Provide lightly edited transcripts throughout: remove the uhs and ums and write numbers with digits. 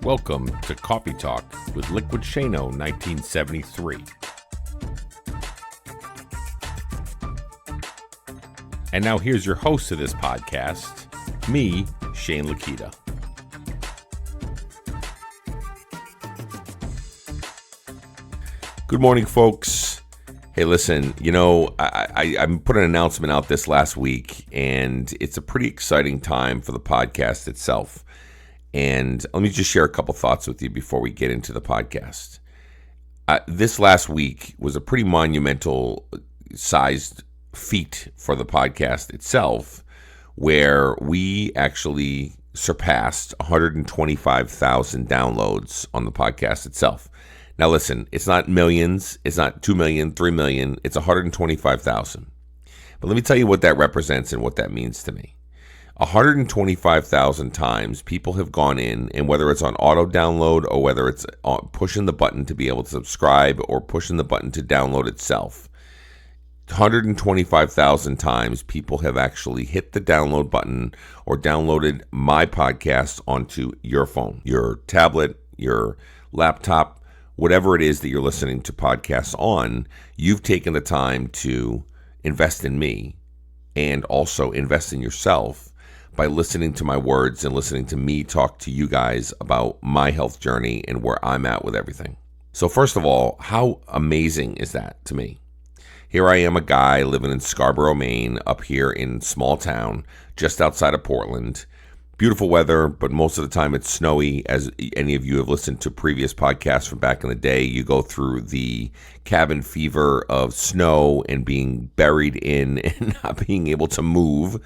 Welcome to Coffee Talk with Liquidshano 1973. And now here's your host of this podcast, me, Shane Lakita. Good morning, folks. Hey, listen, I put an announcement out this last week, and it's a pretty exciting time for the podcast itself. And let me just share a couple thoughts with you before we get into the podcast. This last week was a pretty monumental sized feat for the podcast itself, where we actually surpassed 125,000 downloads on the podcast itself. Now listen, it's not millions, it's not 2 million, 3 million, it's 125,000. But let me tell you what that represents and what that means to me. 125,000 times people have gone in, and whether it's on auto download or whether it's pushing the button to be able to subscribe or pushing the button to download itself, 125,000 times people have actually hit the download button or downloaded my podcast onto your phone, your tablet, your laptop, whatever it is that you're listening to podcasts on. You've taken the time to invest in me and also invest in yourself by listening to my words and listening to me talk to you guys about my health journey and where I'm at with everything. So first of all, how amazing is that to me? Here I am, a guy living in Scarborough, Maine, up here in small town just outside of Portland. Beautiful weather, but most of the time it's snowy. As any of you have listened to previous podcasts from back in the day, you go through the cabin fever of snow and being buried in and not being able to move.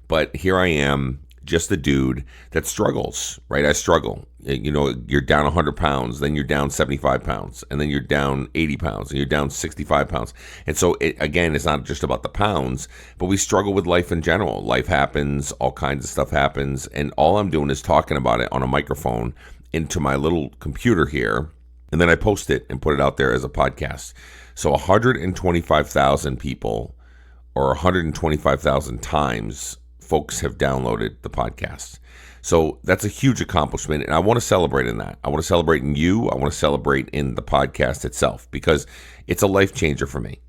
But here I am, just a dude that struggles, right? I struggle. You're down 100 pounds, then you're down 75 pounds, and then you're down 80 pounds, and you're down 65 pounds. And so, again, it's not just about the pounds, but we struggle with life in general. Life happens, all kinds of stuff happens, and all I'm doing is talking about it on a microphone into my little computer here, and then I post it and put it out there as a podcast. So 125,000 people, or 125,000 times, folks have downloaded the podcast. So that's a huge accomplishment, and I want to celebrate in that. I want to celebrate in you. I want to celebrate in the podcast itself, because it's a life changer for me.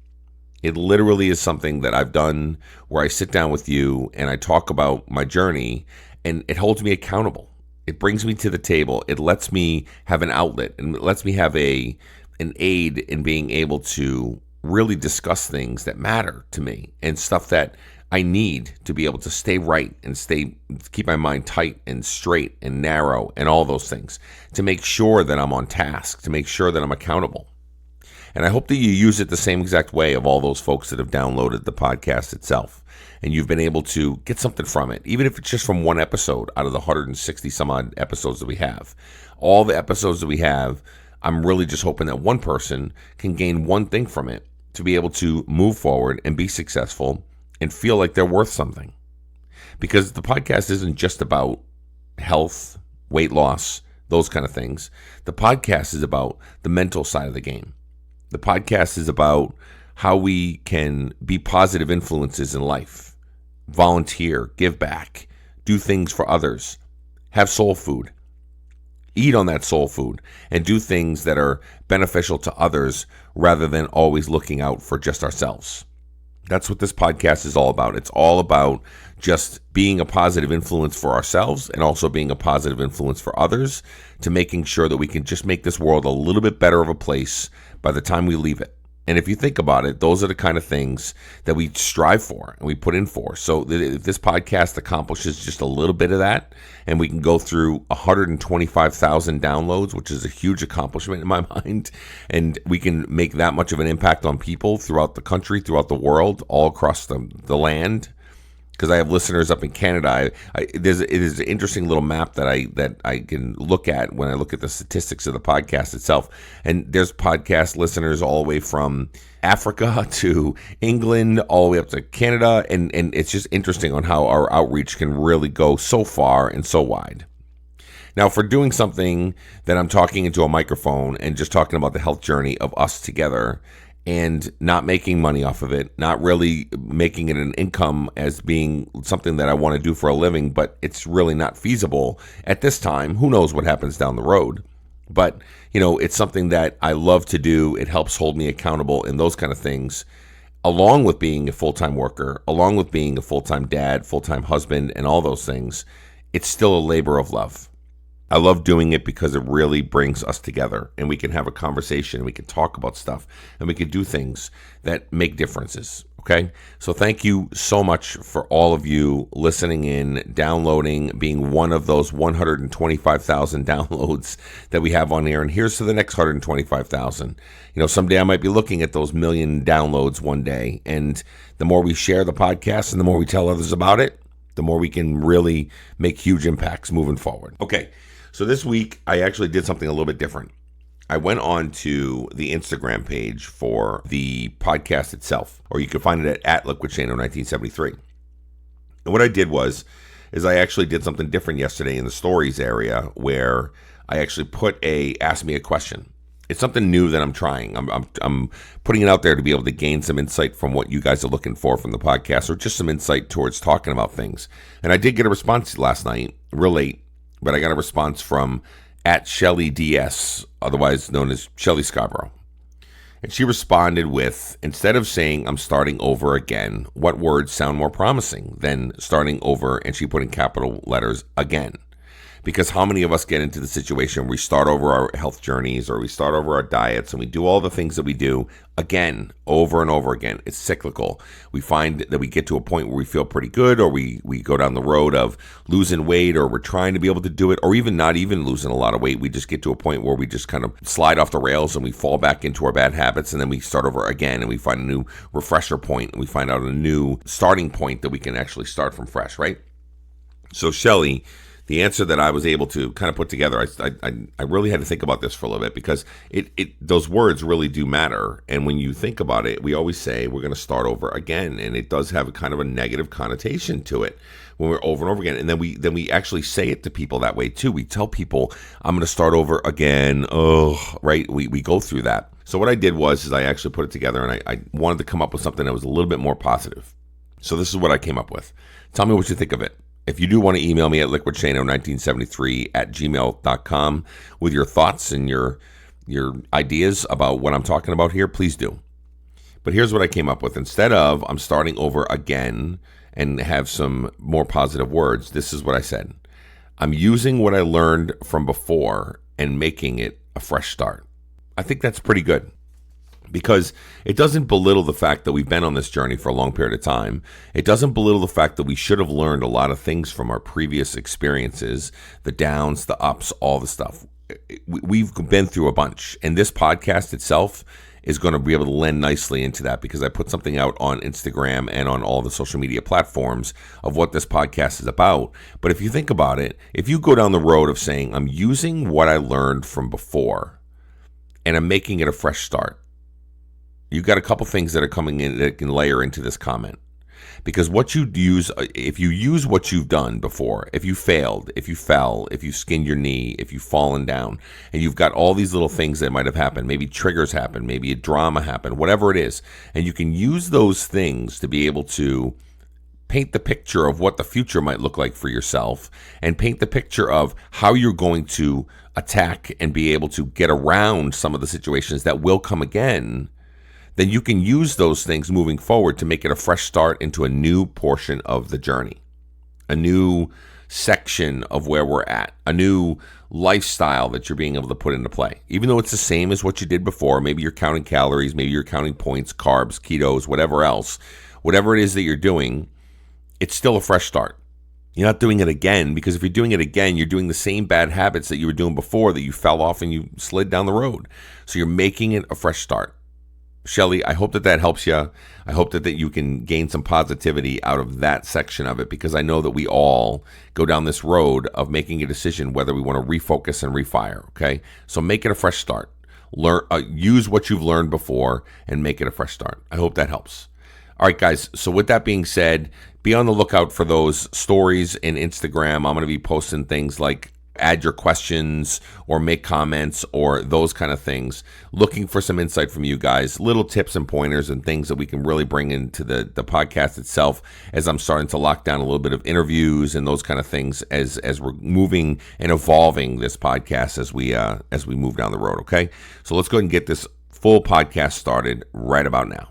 It literally is something that I've done where I sit down with you and I talk about my journey, and it holds me accountable. It brings me to the table. It lets me have an outlet, and it lets me have an aid in being able to really discuss things that matter to me and stuff that I need to be able to stay right and keep my mind tight and straight and narrow and all those things, to make sure that I'm on task, to make sure that I'm accountable. And I hope that you use it the same exact way of all those folks that have downloaded the podcast itself, and you've been able to get something from it, even if it's just from one episode out of the 160 some odd episodes that we have. All the episodes that we have, I'm really just hoping that one person can gain one thing from it to be able to move forward and be successful and feel like they're worth something. Because the podcast isn't just about health, weight loss, those kind of things. The podcast is about the mental side of the game. The podcast is about how we can be positive influences in life, volunteer, give back, do things for others, have soul food, eat on that soul food, and do things that are beneficial to others rather than always looking out for just ourselves. That's what this podcast is all about. It's all about just being a positive influence for ourselves and also being a positive influence for others, to making sure that we can just make this world a little bit better of a place by the time we leave it. And if you think about it, those are the kind of things that we strive for and we put in for. So if this podcast accomplishes just a little bit of that, and we can go through 125,000 downloads, which is a huge accomplishment in my mind, and we can make that much of an impact on people throughout the country, throughout the world, all across the land. Because I have listeners up in Canada. It is an interesting little map that I can look at when I look at the statistics of the podcast itself. And there's podcast listeners all the way from Africa to England, all the way up to Canada. And it's just interesting on how our outreach can really go so far and so wide. Now, for doing something that I'm talking into a microphone and just talking about the health journey of us together, and not making money off of it, not really making it an income as being something that I want to do for a living, but it's really not feasible at this time. Who knows what happens down the road? But, it's something that I love to do. It helps hold me accountable and those kind of things, along with being a full-time worker, along with being a full-time dad, full-time husband, and all those things. It's still a labor of love. I love doing it because it really brings us together, and we can have a conversation, we can talk about stuff, and we can do things that make differences, okay? So thank you so much for all of you listening in, downloading, being one of those 125,000 downloads that we have on here, and here's to the next 125,000. Someday I might be looking at those million downloads one day, and the more we share the podcast and the more we tell others about it, the more we can really make huge impacts moving forward. Okay. So this week, I actually did something a little bit different. I went on to the Instagram page for the podcast itself, or you can find it at Liquidshano 1973. And what I did is I actually did something different yesterday in the stories area, where I actually asked me a question. It's something new that I'm trying. I'm putting it out there to be able to gain some insight from what you guys are looking for from the podcast, or just some insight towards talking about things. And I did get a response last night, real late. But I got a response from at Shelly DS, otherwise known as Shelly Scarborough. And she responded with, instead of saying I'm starting over again, what words sound more promising than starting over? And she put in capital letters, again. Because how many of us get into the situation where we start over our health journeys, or we start over our diets, and we do all the things that we do again, over and over again? It's cyclical. We find that we get to a point where we feel pretty good, or we go down the road of losing weight, or we're trying to be able to do it, or even not even losing a lot of weight. We just get to a point where we just kind of slide off the rails and we fall back into our bad habits, and then we start over again, and we find a new refresher point, and we find out a new starting point that we can actually start from fresh, right? So Shelly, the answer that I was able to kind of put together, I really had to think about this for a little bit, because those words really do matter. And when you think about it, we always say we're going to start over again, and it does have a kind of a negative connotation to it when we're over and over again. And then we actually say it to people that way too. We tell people, I'm going to start over again. Oh, right? We go through that. So what I did is I actually put it together, and I wanted to come up with something that was a little bit more positive. So this is what I came up with. Tell me what you think of it. If you do want to email me at liquidshano1973@gmail.com with your thoughts and your ideas about what I'm talking about here, please do. But here's what I came up with. Instead of I'm starting over again and have some more positive words, this is what I said. I'm using what I learned from before and making it a fresh start. I think that's pretty good, because it doesn't belittle the fact that we've been on this journey for a long period of time. It doesn't belittle the fact that we should have learned a lot of things from our previous experiences, the downs, the ups, all the stuff. We've been through a bunch, and this podcast itself is going to be able to lend nicely into that, because I put something out on Instagram and on all the social media platforms of what this podcast is about. But if you think about it, if you go down the road of saying, I'm using what I learned from before and I'm making it a fresh start, you got a couple things that are coming in that can layer into this comment. Because what you use, if you use what you've done before, if you failed, if you fell, if you skinned your knee, if you've fallen down, and you've got all these little things that might have happened, maybe triggers happen, maybe a drama happened, whatever it is, and you can use those things to be able to paint the picture of what the future might look like for yourself, and paint the picture of how you're going to attack and be able to get around some of the situations that will come again, then you can use those things moving forward to make it a fresh start into a new portion of the journey, a new section of where we're at, a new lifestyle that you're being able to put into play. Even though it's the same as what you did before, maybe you're counting calories, maybe you're counting points, carbs, ketos, whatever else, whatever it is that you're doing, it's still a fresh start. You're not doing it again, because if you're doing it again, you're doing the same bad habits that you were doing before that you fell off and you slid down the road. So you're making it a fresh start. Shelly, I hope that helps you. I hope that you can gain some positivity out of that section of it, because I know that we all go down this road of making a decision whether we want to refocus and refire, okay? So make it a fresh start. Use what you've learned before and make it a fresh start. I hope that helps. All right, guys. So with that being said, be on the lookout for those stories in Instagram. I'm going to be posting things like add your questions or make comments or those kind of things. Looking for some insight from you guys, little tips and pointers and things that we can really bring into the podcast itself, as I'm starting to lock down a little bit of interviews and those kind of things as we're moving and evolving this podcast as we move down the road. Okay, so let's go ahead and get this full podcast started right about now.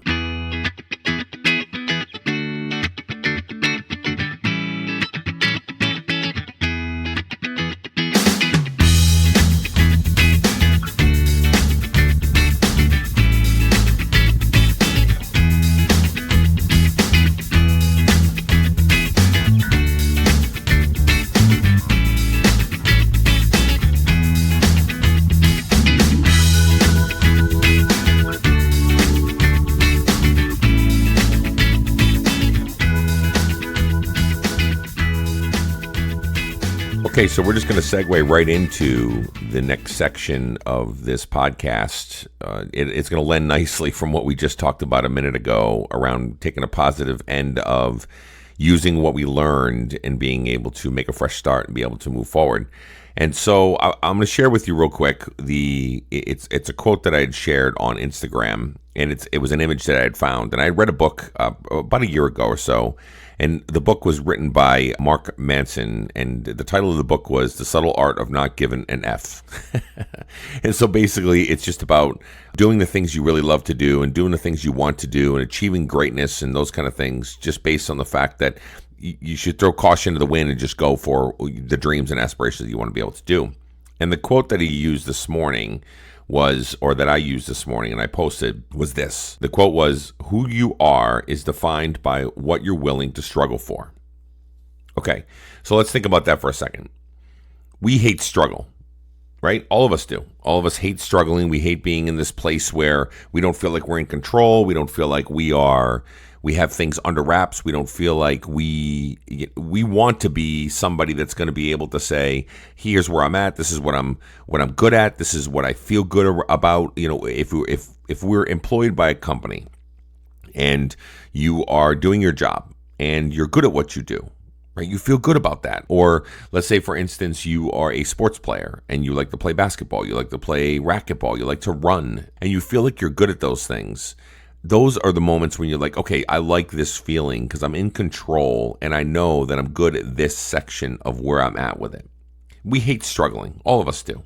Okay, so we're just going to segue right into the next section of this podcast. It's going to lend nicely from what we just talked about a minute ago around taking a positive end of using what we learned and being able to make a fresh start and be able to move forward. And so I'm going to share with you real quick. It's a quote that I had shared on Instagram, and it was an image that I had found. And I read a book about a year ago or so. And the book was written by Mark Manson, and the title of the book was The Subtle Art of Not Giving an F. And so basically, it's just about doing the things you really love to do and doing the things you want to do and achieving greatness and those kind of things, just based on the fact that you should throw caution to the wind and just go for the dreams and aspirations that you want to be able to do. And the quote that he used this morning that I used this morning and I posted was this. The quote was, "Who you are is defined by what you're willing to struggle for." Okay, so let's think about that for a second. We hate struggle, right? All of us do. All of us hate struggling. We hate being in this place where we don't feel like we're in control. We don't feel like we have things under wraps. We don't feel like we want to be somebody that's going to be able to say, here's where I'm at. This is what I'm good at. This is what I feel good about. You know, if we're employed by a company and you are doing your job and you're good at what you do, right? You feel good about that. Or let's say, for instance, you are a sports player and you like to play basketball. You like to play racquetball. You like to run and you feel like you're good at those things. Those are the moments when you're like, okay, I like this feeling because I'm in control and I know that I'm good at this section of where I'm at with it. We hate struggling. All of us do.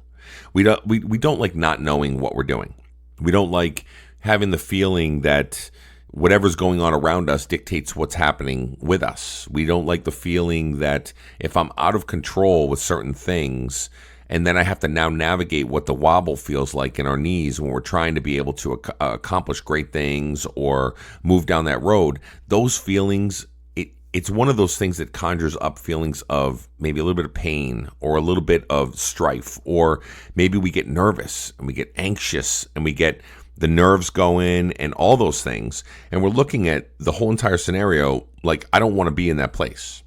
We don't like not knowing what we're doing. We don't like having the feeling that whatever's going on around us dictates what's happening with us. We don't like the feeling that if I'm out of control with certain things, and then I have to now navigate what the wobble feels like in our knees when we're trying to be able to accomplish great things or move down that road. Those feelings, it's one of those things that conjures up feelings of maybe a little bit of pain or a little bit of strife, or maybe we get nervous and we get anxious and we get the nerves going and all those things. And we're looking at the whole entire scenario like, I don't want to be in that place.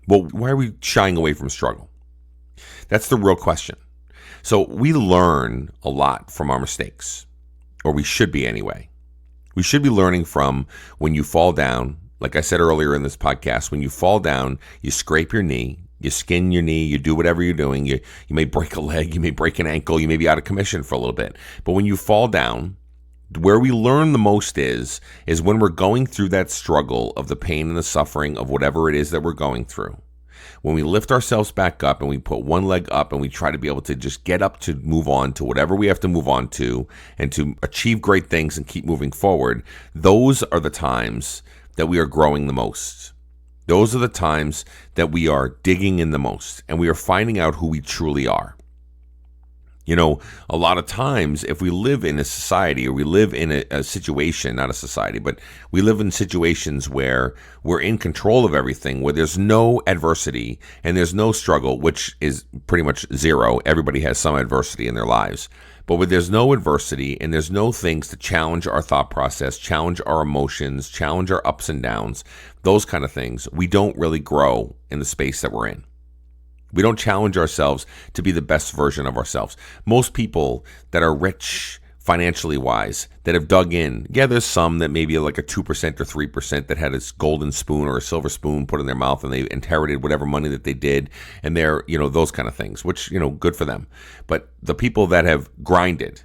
Well, why are we shying away from struggle? That's the real question. So we learn a lot from our mistakes, or we should be anyway. We should be learning from when you fall down. Like I said earlier in this podcast, when you fall down, you scrape your knee, you skin your knee, you do whatever you're doing. You may break a leg, you may break an ankle, you may be out of commission for a little bit. But when you fall down, where we learn the most is when we're going through that struggle of the pain and the suffering of whatever it is that we're going through. When we lift ourselves back up and we put one leg up and we try to be able to just get up to move on to whatever we have to move on to and to achieve great things and keep moving forward, those are the times that we are growing the most. Those are the times that we are digging in the most and we are finding out who we truly are. You know, a lot of times if we live in a society or we live in a situation, not a society, but we live in situations where we're in control of everything, where there's no adversity and there's no struggle, which is pretty much zero. Everybody has some adversity in their lives. But where there's no adversity and there's no things to challenge our thought process, challenge our emotions, challenge our ups and downs, those kind of things, we don't really grow in the space that we're in. We don't challenge ourselves to be the best version of ourselves. Most people that are rich financially wise, that have dug in. Yeah, there's some that maybe like a 2% or 3% that had a golden spoon or a silver spoon put in their mouth and they inherited whatever money that they did, and they're, those kind of things, which, good for them. But the people that have grinded,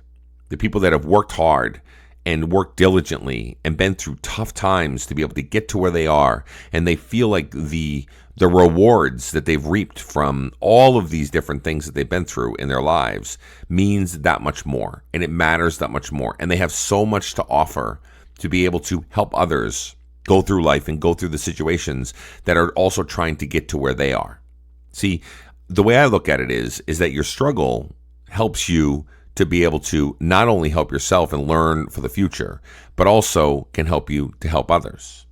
the people that have worked hard and worked diligently and been through tough times to be able to get to where they are, and they feel like the rewards that they've reaped from all of these different things that they've been through in their lives means that much more, and it matters that much more. And they have so much to offer to be able to help others go through life and go through the situations that are also trying to get to where they are. See, the way I look at it is that your struggle helps you to be able to not only help yourself and learn for the future, but also can help you to help others.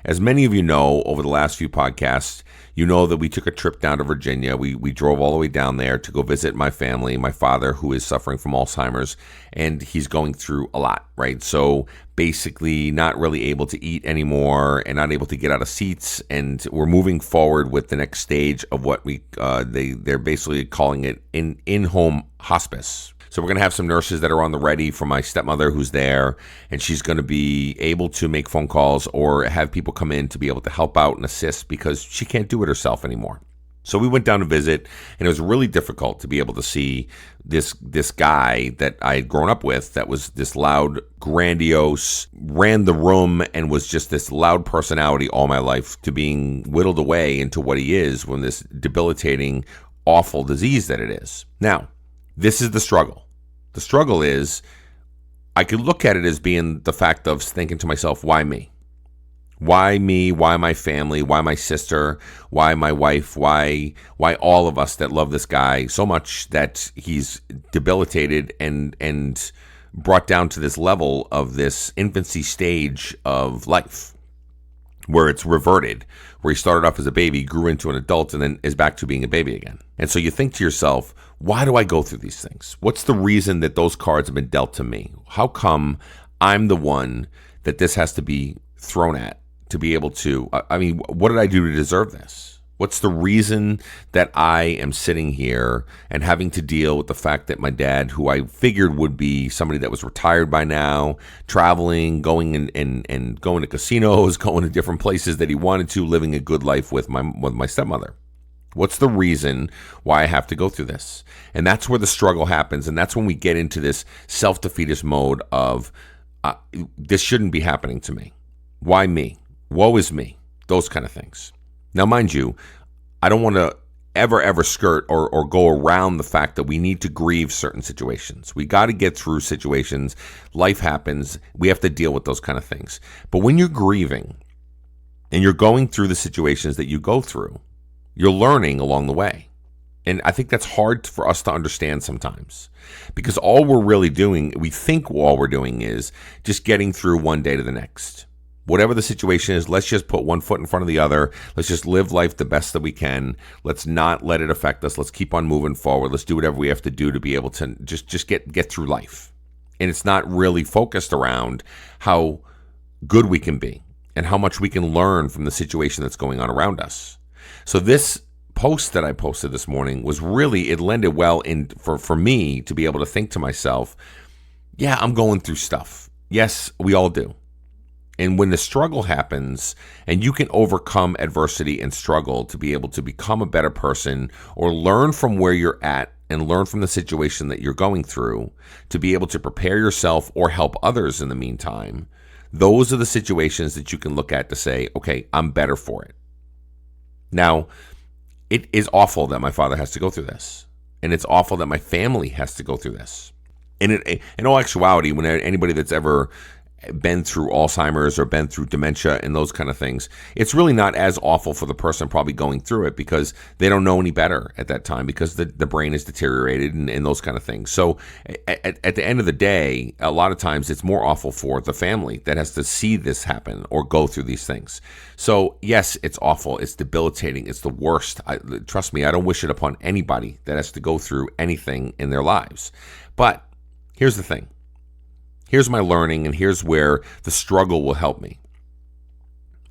As many of you know, over the last few podcasts, you know that we took a trip down to Virginia. We drove all the way down there to go visit my family, my father, who is suffering from Alzheimer's, and he's going through a lot, right? So basically not really able to eat anymore and not able to get out of seats. And we're moving forward with the next stage of what they're basically calling it in-home hospice. So we're going to have some nurses that are on the ready for my stepmother who's there, and she's going to be able to make phone calls or have people come in to be able to help out and assist because she can't do it herself anymore. So we went down to visit, and it was really difficult to be able to see this guy that I had grown up with that was this loud, grandiose, ran the room, and was just this loud personality all my life, to being whittled away into what he is when this debilitating, awful disease that it is. Now, this is the struggle. The struggle is, I could look at it as being the fact of thinking to myself, why me? Why me? Why my family? Why my sister? Why my wife? Why all of us that love this guy so much that he's debilitated and brought down to this level of this infancy stage of life, where it's reverted, where he started off as a baby, grew into an adult, and then is back to being a baby again. And so you think to yourself, why do I go through these things? What's the reason that those cards have been dealt to me? How come I'm the one that this has to be thrown at to be able to, what did I do to deserve this? What's the reason that I am sitting here and having to deal with the fact that my dad, who I figured would be somebody that was retired by now, traveling, going and going to casinos, going to different places that he wanted to, living a good life with my stepmother? What's the reason why I have to go through this? And that's where the struggle happens, and that's when we get into this self-defeatist mode of, this shouldn't be happening to me. Why me? Woe is me. Those kind of things. Now, mind you, I don't want to ever skirt or go around the fact that we need to grieve certain situations. We got to get through situations. Life happens. We have to deal with those kind of things. But when you're grieving and you're going through the situations that you go through, you're learning along the way. And I think that's hard for us to understand sometimes, because all we're really doing, we think all we're doing is just getting through one day to the next. Whatever the situation is, let's just put one foot in front of the other. Let's just live life the best that we can. Let's not let it affect us. Let's keep on moving forward. Let's do whatever we have to do to be able to just get through life. And it's not really focused around how good we can be and how much we can learn from the situation that's going on around us. So this post that I posted this morning was really, it lended well in for me to be able to think to myself, yeah, I'm going through stuff. Yes, we all do. And when the struggle happens and you can overcome adversity and struggle to be able to become a better person or learn from where you're at and learn from the situation that you're going through to be able to prepare yourself or help others in the meantime, those are the situations that you can look at to say, okay, I'm better for it. Now, it is awful that my father has to go through this, and it's awful that my family has to go through this. And in all actuality, when anybody that's ever been through Alzheimer's or been through dementia and those kind of things, it's really not as awful for the person probably going through it, because they don't know any better at that time, because the brain is deteriorated and those kind of things. So at the end of the day, a lot of times it's more awful for the family that has to see this happen or go through these things. So yes, it's awful. It's debilitating. It's the worst. Trust me, I don't wish it upon anybody that has to go through anything in their lives. But here's the thing. Here's my learning, and here's where the struggle will help me.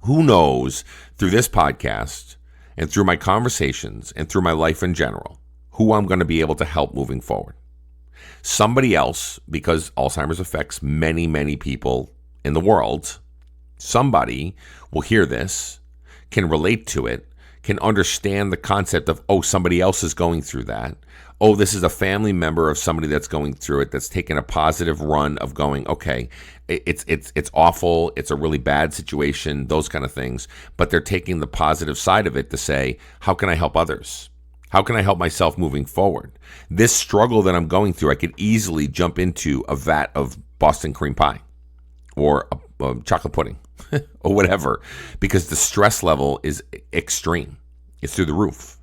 Who knows, through this podcast and through my conversations and through my life in general, who I'm going to be able to help moving forward. Somebody else, because Alzheimer's affects many, many people in the world, somebody will hear this, can relate to it, can understand the concept of, oh, somebody else is going through that. Oh, this is a family member of somebody that's going through it, that's taken a positive run of going, okay, it's awful, it's a really bad situation, those kind of things. But they're taking the positive side of it to say, how can I help others? How can I help myself moving forward? This struggle that I'm going through, I could easily jump into a vat of Boston cream pie or a chocolate pudding or whatever, because the stress level is extreme. It's through the roof.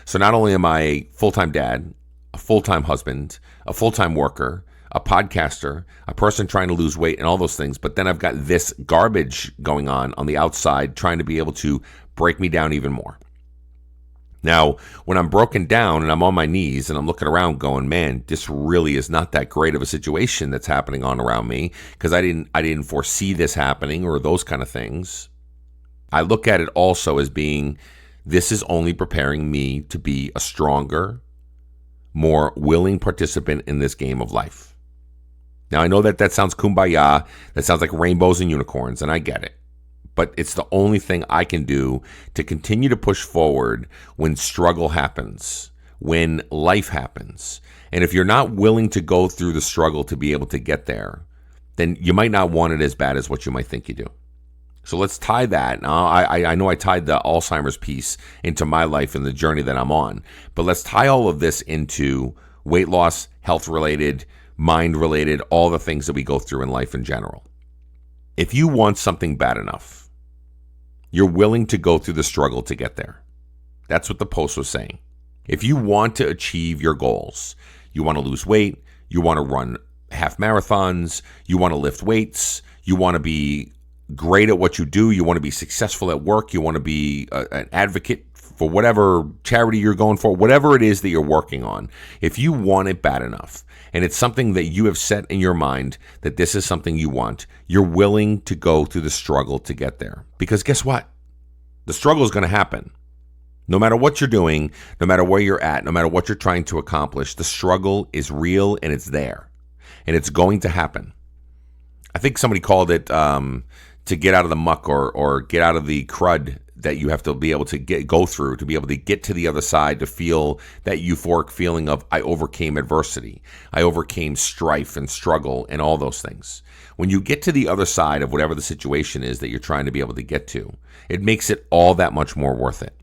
So not only am I a full-time dad, a full-time husband, a full-time worker, a podcaster, a person trying to lose weight and all those things, but then I've got this garbage going on the outside trying to be able to break me down even more. Now, when I'm broken down and I'm on my knees and I'm looking around going, man, this really is not that great of a situation that's happening on around me, because I didn't foresee this happening or those kind of things. I look at it also as being, this is only preparing me to be a stronger, more willing participant in this game of life. Now, I know that sounds kumbaya, that sounds like rainbows and unicorns, and I get it. But it's the only thing I can do to continue to push forward when struggle happens, when life happens. And if you're not willing to go through the struggle to be able to get there, then you might not want it as bad as what you might think you do. So let's tie that. Now, I know I tied the Alzheimer's piece into my life and the journey that I'm on, but let's tie all of this into weight loss, health-related, mind-related, all the things that we go through in life in general. If you want something bad enough, you're willing to go through the struggle to get there. That's what the post was saying. If you want to achieve your goals, you want to lose weight, you want to run half marathons, you want to lift weights, you want to be great at what you do, you want to be successful at work, you want to be an advocate for whatever charity you're going for, whatever it is that you're working on, if you want it bad enough, and it's something that you have set in your mind that this is something you want, you're willing to go through the struggle to get there. Because guess what? The struggle is going to happen. No matter what you're doing, no matter where you're at, no matter what you're trying to accomplish, the struggle is real and it's there. And it's going to happen. I think somebody called it to get out of the muck or get out of the crud that you have to be able to go through to be able to get to the other side, to feel that euphoric feeling of, I overcame adversity, I overcame strife and struggle and all those things. When you get to the other side of whatever the situation is that you're trying to be able to get to, it makes it all that much more worth it.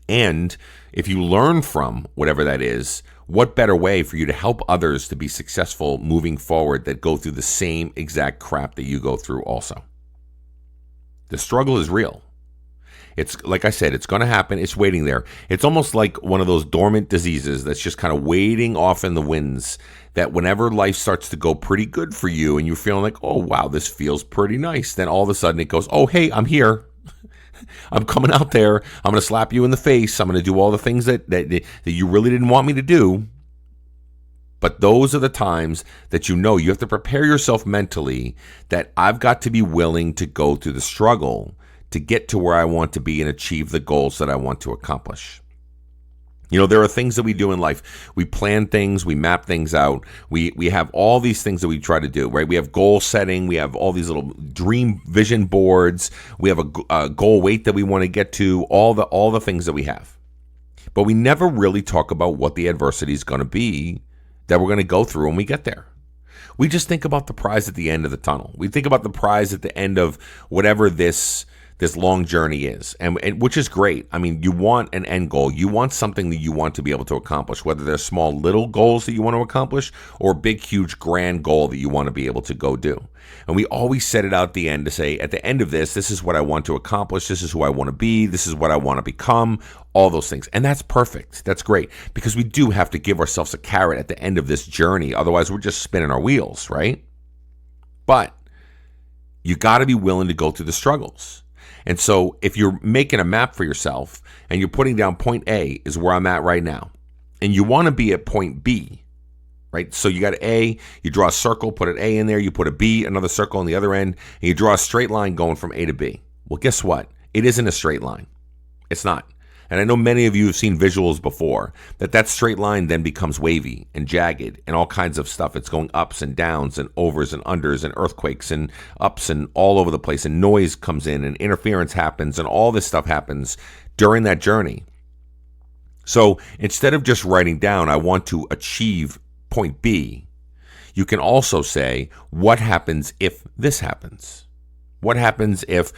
And if you learn from whatever that is, what better way for you to help others to be successful moving forward that go through the same exact crap that you go through also? The struggle is real. It's like I said, it's going to happen. It's waiting there. It's almost like one of those dormant diseases that's just kind of waiting off in the winds, that whenever life starts to go pretty good for you and you're feeling like, oh, wow, this feels pretty nice, then all of a sudden it goes, oh, hey, I'm here. I'm coming out there. I'm going to slap you in the face. I'm going to do all the things that you really didn't want me to do. But those are the times that you have to prepare yourself mentally that I've got to be willing to go through the struggle to get to where I want to be and achieve the goals that I want to accomplish. There are things that we do in life. We plan things, we map things out. We have all these things that we try to do, right? We have goal setting. We have all these little dream vision boards. We have a goal weight that we want to get to, all the things that we have. But we never really talk about what the adversity is going to be that we're going to go through when we get there. We just think about the prize at the end of the tunnel. We think about the prize at the end of whatever this long journey is, and which is great. I mean, you want an end goal. You want something that you want to be able to accomplish, whether they're small little goals that you want to accomplish or big, huge, grand goal that you want to be able to go do. And we always set it out at the end to say, at the end of this is what I want to accomplish. This is who I want to be. This is what I want to become, all those things. And that's perfect. That's great, because we do have to give ourselves a carrot at the end of this journey. Otherwise, we're just spinning our wheels, right? But you got to be willing to go through the struggles. And so if you're making a map for yourself and you're putting down point A is where I'm at right now, and you want to be at point B, right? So you got A, you draw a circle, put an A in there, you put a B, another circle on the other end, and you draw a straight line going from A to B. Well, guess what? It isn't a straight line. It's not. And I know many of you have seen visuals before, that straight line then becomes wavy and jagged and all kinds of stuff. It's going ups and downs and overs and unders and earthquakes and ups and all over the place, and noise comes in and interference happens and all this stuff happens during that journey. So instead of just writing down, I want to achieve point B, you can also say, what happens if this happens? What happens if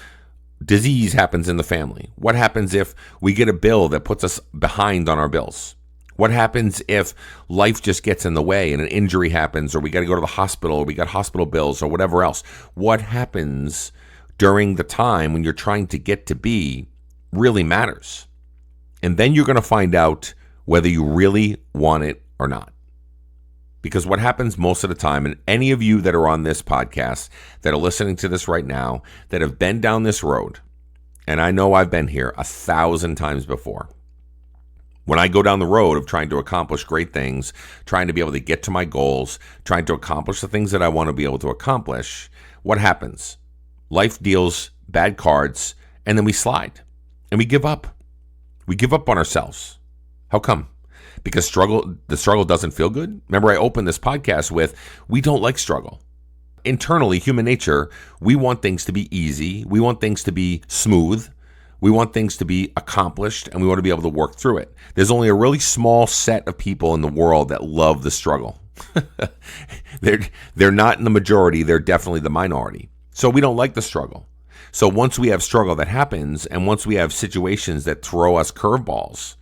disease happens in the family? What happens if we get a bill that puts us behind on our bills? What happens if life just gets in the way and an injury happens, or we got to go to the hospital, or we got hospital bills, or whatever else? What happens during the time when you're trying to get to B really matters. And then you're going to find out whether you really want it or not. Because what happens most of the time, and any of you that are on this podcast, that are listening to this right now, that have been down this road, and I know I've been here 1,000 times before. When I go down the road of trying to accomplish great things, trying to be able to get to my goals, trying to accomplish the things that I want to be able to accomplish, what happens? Life deals bad cards, and then we slide, and we give up. We give up on ourselves. How come? Because the struggle doesn't feel good? Remember, I opened this podcast with, we don't like struggle. Internally, human nature, we want things to be easy. We want things to be smooth. We want things to be accomplished, and we want to be able to work through it. There's only a really small set of people in the world that love the struggle. They're not in the majority. They're definitely the minority. So we don't like the struggle. So once we have struggle that happens, and once we have situations that throw us curveballs,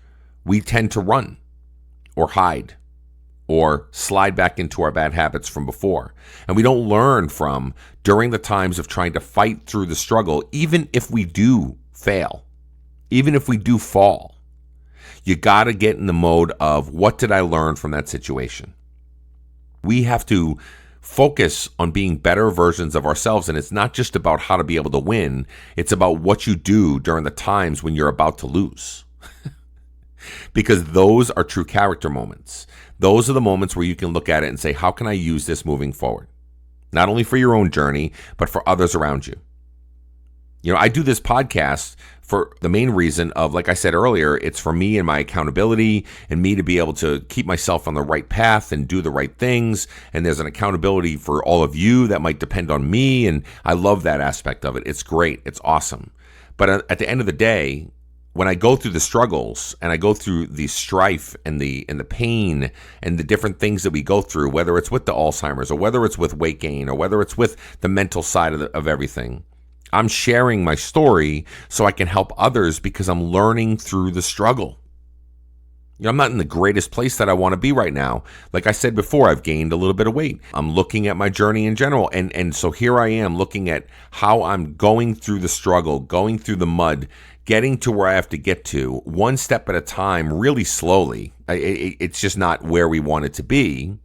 we tend to run or hide or slide back into our bad habits from before. And we don't learn from during the times of trying to fight through the struggle, even if we do fail, even if we do fall. You got to get in the mode of, what did I learn from that situation? We have to focus on being better versions of ourselves. And it's not just about how to be able to win. It's about what you do during the times when you're about to lose. Because those are true character moments. Those are the moments where you can look at it and say, how can I use this moving forward? Not only for your own journey, but for others around you. You know, I do this podcast for the main reason of, like I said earlier, it's for me and my accountability and me to be able to keep myself on the right path and do the right things. And there's an accountability for all of you that might depend on me. And I love that aspect of it. It's great. It's awesome. But at the end of the day, when I go through the struggles and I go through the strife and the pain and the different things that we go through, whether it's with the Alzheimer's or whether it's with weight gain or whether it's with the mental side of everything, I'm sharing my story so I can help others because I'm learning through the struggle. You know, I'm not in the greatest place that I want to be right now. Like I said before, I've gained a little bit of weight. I'm looking at my journey in general. And so here I am looking at how I'm going through the struggle, going through the mud, getting to where I have to get to, one step at a time, really slowly. It's just not where we want it to be.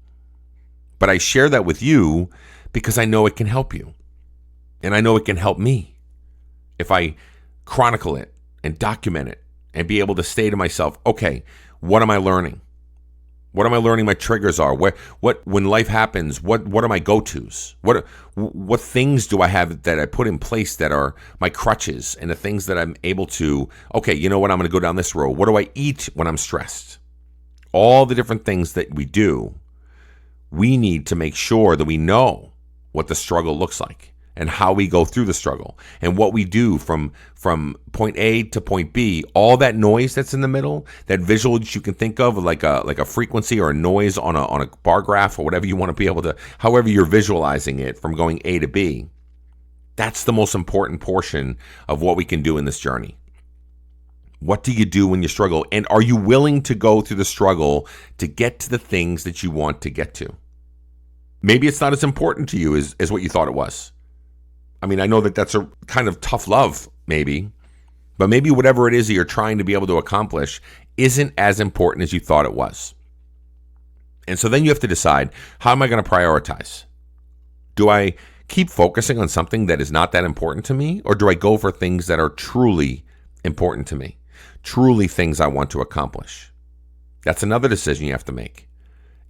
But I share that with you because I know it can help you. And I know it can help me if I chronicle it and document it and be able to say to myself, okay, what am I learning? What am I learning my triggers are? When life happens, what are my go-tos? What things do I have that I put in place that are my crutches and the things that I'm able to, okay, you know what, I'm going to go down this road. What do I eat when I'm stressed? All the different things that we do, we need to make sure that we know what the struggle looks like and how we go through the struggle and what we do from point A to point B. All that noise that's in the middle, that visual that you can think of like a frequency or a noise on a bar graph or whatever you want to be able to, however you're visualizing it from going A to B, that's the most important portion of what we can do in this journey. What do you do when you struggle? And are you willing to go through the struggle to get to the things that you want to get to? Maybe it's not as important to you as what you thought it was. I mean, I know that that's a kind of tough love, maybe, but maybe whatever it is that you're trying to be able to accomplish isn't as important as you thought it was. And so then you have to decide, how am I going to prioritize? Do I keep focusing on something that is not that important to me, or do I go for things that are truly important to me, truly things I want to accomplish? That's another decision you have to make.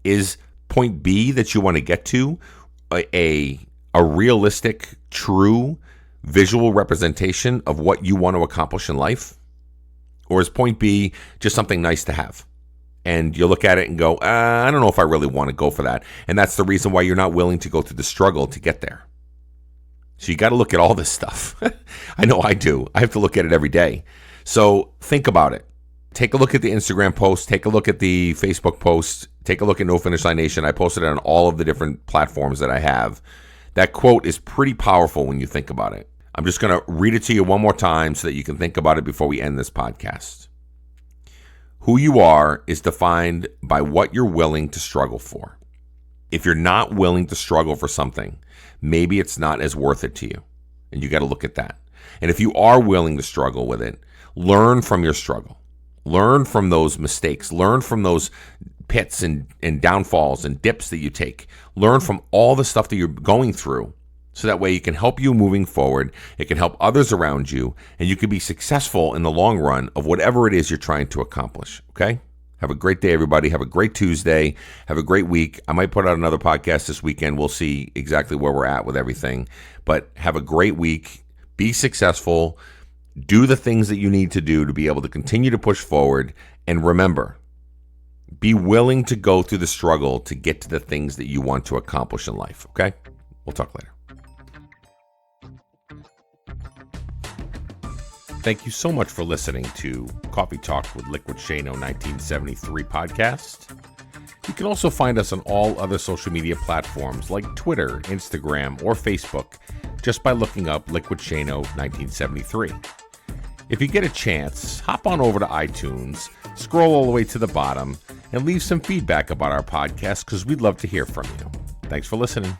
Is point B that you want to get to a realistic, true, visual representation of what you want to accomplish in life? Or is point B just something nice to have? And you look at it and go, I don't know if I really want to go for that. And that's the reason why you're not willing to go through the struggle to get there. So you got to look at all this stuff. I know I do. I have to look at it every day. So think about it. Take a look at the Instagram post. Take a look at the Facebook post. Take a look at No Finish Line Nation. I posted it on all of the different platforms that I have. That quote is pretty powerful when you think about it. I'm just going to read it to you one more time so that you can think about it before we end this podcast. Who you are is defined by what you're willing to struggle for. If you're not willing to struggle for something, maybe it's not as worth it to you. And you got to look at that. And if you are willing to struggle with it, learn from your struggle. Learn from those mistakes. Learn from those pits and downfalls and dips that you take. Learn from all the stuff that you're going through. So that way it can help you moving forward. It can help others around you. And you can be successful in the long run of whatever it is you're trying to accomplish. Okay? Have a great day, everybody. Have a great Tuesday. Have a great week. I might put out another podcast this weekend. We'll see exactly where we're at with everything. But have a great week. Be successful. Do the things that you need to do to be able to continue to push forward. And remember, be willing to go through the struggle to get to the things that you want to accomplish in life. Okay? We'll talk later. Thank you so much for listening to Coffee Talk with Liquidshano 1973 podcast. You can also find us on all other social media platforms like Twitter, Instagram, or Facebook just by looking up Liquidshano 1973. If you get a chance, hop on over to iTunes, scroll all the way to the bottom, and leave some feedback about our podcast because we'd love to hear from you. Thanks for listening.